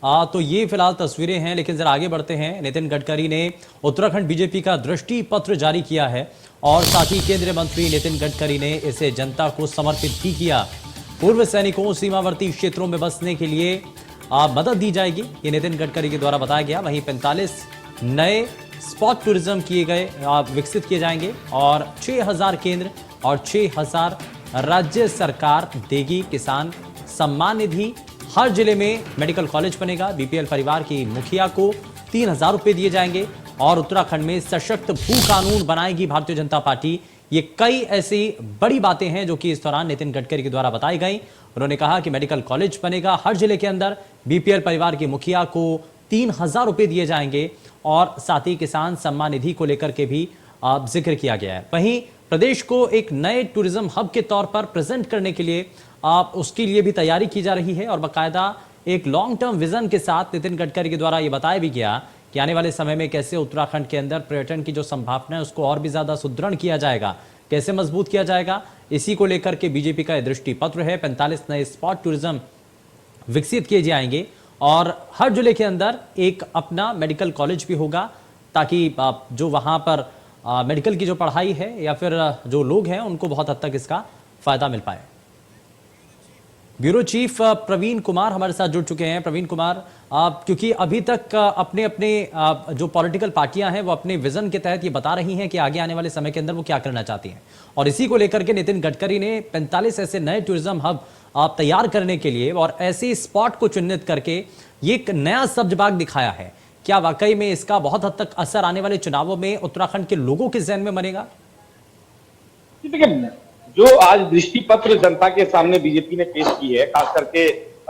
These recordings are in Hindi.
तो ये फिलहाल तस्वीरें हैं, लेकिन जरा आगे बढ़ते हैं। नितिन गडकरी ने उत्तराखंड बीजेपी का दृष्टि पत्र जारी किया है और साथ ही केंद्रीय मंत्री नितिन गडकरी ने इसे जनता को समर्पित भी किया। पूर्व सैनिकों सीमावर्ती क्षेत्रों में बसने के लिए मदद दी जाएगी, ये नितिन गडकरी के द्वारा बताया गया। वहीं 45 नए स्पॉट टूरिज्म किए गए विकसित किए जाएंगे और 6000 केंद्र और 6000 राज्य सरकार देगी। किसान सम्मान निधि, हर जिले में मेडिकल कॉलेज बनेगा। बीपीएल परिवार की मुखिया को 3000 रुपए दिए जाएंगे और उत्तराखंड में सशक्त भू कानून बनाएगी भारतीय जनता पार्टी। ये कई ऐसी बड़ी बातें हैं जो कि इस दौरान नितिन गडकरी के द्वारा बताई गई। उन्होंने कहा कि मेडिकल कॉलेज बनेगा हर जिले के अंदर, बीपीएल परिवार की मुखिया को 3000 रुपए दिए जाएंगे और साथ ही किसान सम्मान निधि को लेकर के भी जिक्र किया गया है। वहीं प्रदेश को एक नए टूरिज्म हब के तौर पर प्रेजेंट करने के लिए उसके लिए भी तैयारी की जा रही है और बाकायदा एक लॉन्ग टर्म विजन के साथ नितिन गडकरी के द्वारा यह बताया भी गया कि आने वाले समय में कैसे उत्तराखंड के अंदर पर्यटन की जो संभावना है उसको और भी ज्यादा सुदृढ़ किया जाएगा, कैसे मजबूत किया जाएगा। इसी को लेकर के बीजेपी का दृष्टि पत्र है। 45 नए स्पॉट टूरिज्म विकसित किए जाएंगे और हर जिले के अंदर एक अपना मेडिकल कॉलेज भी होगा, ताकि जो वहां पर मेडिकल की जो पढ़ाई है या फिर जो लोग हैं उनको बहुत हद तक इसका फायदा मिल पाए। ब्यूरो चीफ प्रवीण कुमार हमारे साथ जुड़ चुके हैं। प्रवीण कुमार, क्योंकि अभी तक अपने अपने जो पॉलिटिकल पार्टियां हैं वो अपने विजन के तहत ये बता रही हैं कि आगे आने वाले समय के अंदर वो क्या करना चाहती हैं, और इसी को लेकर के नितिन गडकरी ने 45 ऐसे नए टूरिज्म हब तैयार करने के लिए और ऐसे स्पॉट को चिन्हित करके ये एक नया सब्ज-बाग दिखाया है। क्या वाकई में इसका बहुत हद तक असर आने वाले चुनावों में उत्तराखंड के लोगों के जहन में बनेगा? जो आज दृष्टि पत्र जनता के सामने बीजेपी ने पेश की है, खास करके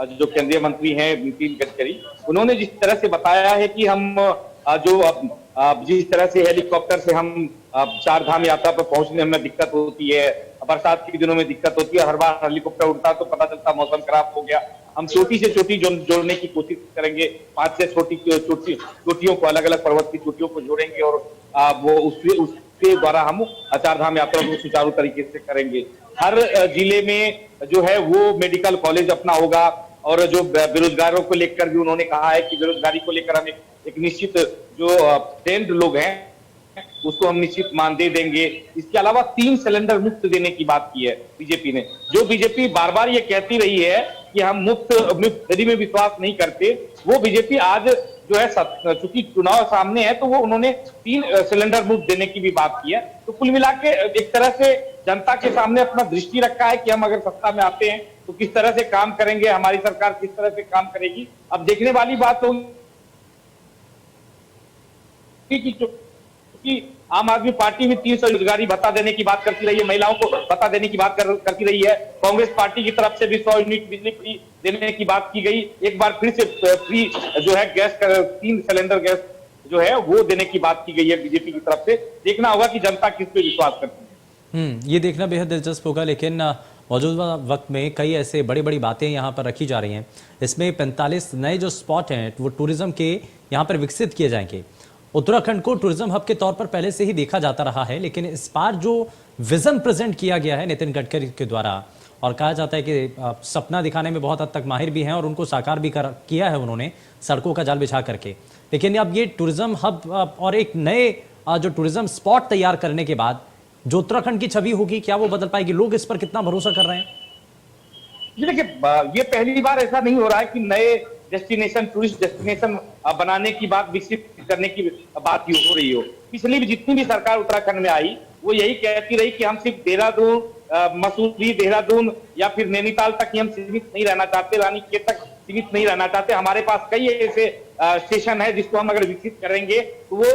जो केंद्रीय मंत्री हैं नितिन गडकरी, उन्होंने जिस तरह से बताया है कि हम जिस तरह से हेलीकॉप्टर से हम चार धाम यात्रा पर पहुंचने में दिक्कत होती है, बरसात के दिनों में दिक्कत होती है, हर बार हेलीकॉप्टर उड़ता तो पता चलता मौसम खराब हो गया। हम छोटी से छोटी जोड़ने की कोशिश करेंगे, 5 से छोटी चोटियों को, अलग अलग पर्वत की चोटियों को जोड़ेंगे और वो उसके द्वारा हम चार धाम यात्रा को सुचारू तरीके से करेंगे। हर जिले में जो है वो मेडिकल कॉलेज अपना होगा और जो बेरोजगारों को लेकर भी उन्होंने कहा है कि बेरोजगारी को लेकर हम एक निश्चित जो ट्रेंड लोग हैं उसको हम निश्चित मानदेय देंगे। इसके अलावा 3 सिलेंडर मुफ्त देने की बात की है बीजेपी ने। जो बीजेपी बार बार ये कहती रही है कि हम मुफ्त फ्री में विश्वास नहीं करते, वो बीजेपी आज जो है चूंकि चुनाव सामने है तो वो उन्होंने 3 सिलेंडर मुफ्त देने की भी बात की है। तो कुल मिला के एक तरह से जनता के सामने अपना दृष्टि रखा है कि हम अगर सत्ता में आते हैं तो किस तरह से काम करेंगे, हमारी सरकार किस तरह से काम करेगी। अब देखने वाली बात होगी कि आम आदमी पार्टी भी 300 रोजगारी भत्ता देने की बात करती रही है, महिलाओं को भत्ता देने की बात करती रही है। कांग्रेस पार्टी की तरफ से भी 100 यूनिट बिजली फ्री देने की बात की गई। एक बार फिर से फ्री जो है गैस 3 सिलेंडर गैस जो है वो देने की बात की गई है बीजेपी की तरफ से। देखना होगा कि जनता किस पे विश्वास करती है। ये देखना बेहद दिलचस्प होगा, लेकिन मौजूदा वक्त में कई ऐसे बड़ी बातें यहाँ पर रखी जा रही हैं। इसमें 45 नए जो स्पॉट हैं वो टूरिज्म के यहाँ पर विकसित किए जाएंगे। उत्तराखंड को टूरिज्म हब के तौर पर पहले से ही देखा जाता रहा है, लेकिन इस बार जो विजन प्रेजेंट किया गया है नितिन गडकरी के द्वारा, और कहा जाता है कि सपना दिखाने में बहुत हद तक माहिर भी हैं और उनको साकार भी किया है उन्होंने सड़कों का जाल बिछा करके। लेकिन अब ये टूरिज्म हब और एक नए जो टूरिज्म स्पॉट तैयार करने के बाद जो उत्तराखंड की छवि होगी, क्या वो बदल पाएगी? लोग इस पर कितना भरोसा कर रहे हैं? देखिए, ये पहली बार ऐसा नहीं हो रहा है कि नए डेस्टिनेशन, टूरिस्ट डेस्टिनेशन बनाने की बात, विकसित करने की बात हो रही हो। पिछली भी जितनी भी सरकार उत्तराखंड में आई वो यही कहती रही कि हम सिर्फ देहरादून, मसूरी, देहरादून या फिर नैनीताल तक ही हम सीमित नहीं रहना चाहते, रानीखेत तक सीमित नहीं रहना चाहते। हमारे पास कई ऐसे स्टेशन है जिसको हम अगर विकसित करेंगे तो वो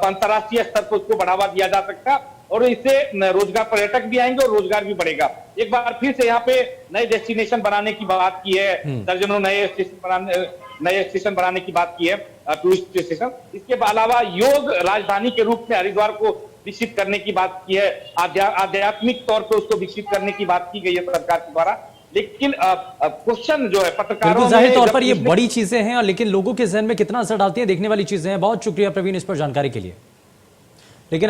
अंतर्राष्ट्रीय स्तर पर उसको बढ़ावा दिया जा सकता और इससे रोजगार, पर्यटक भी आएंगे और रोजगार भी बढ़ेगा। एक बार फिर से यहाँ पे नए डेस्टिनेशन बनाने की बात की है, दर्जनों नए स्टेशन बनाने की बात की है, टूरिस्ट स्टेशन। इसके अलावा योग राजधानी के रूप में हरिद्वार को विकसित करने की बात की है, आध्यात्मिक तौर पर उसको विकसित करने की बात की गई है सरकार के द्वारा। लेकिन क्वेश्चन जो है पत्रकारों में, जाहिर तौर पर ये बड़ी चीजें हैं, लेकिन लोगों के जहन में कितना असर डालती है देखने वाली चीजें हैं। बहुत शुक्रिया प्रवीण इस पर जानकारी के लिए। लेकिन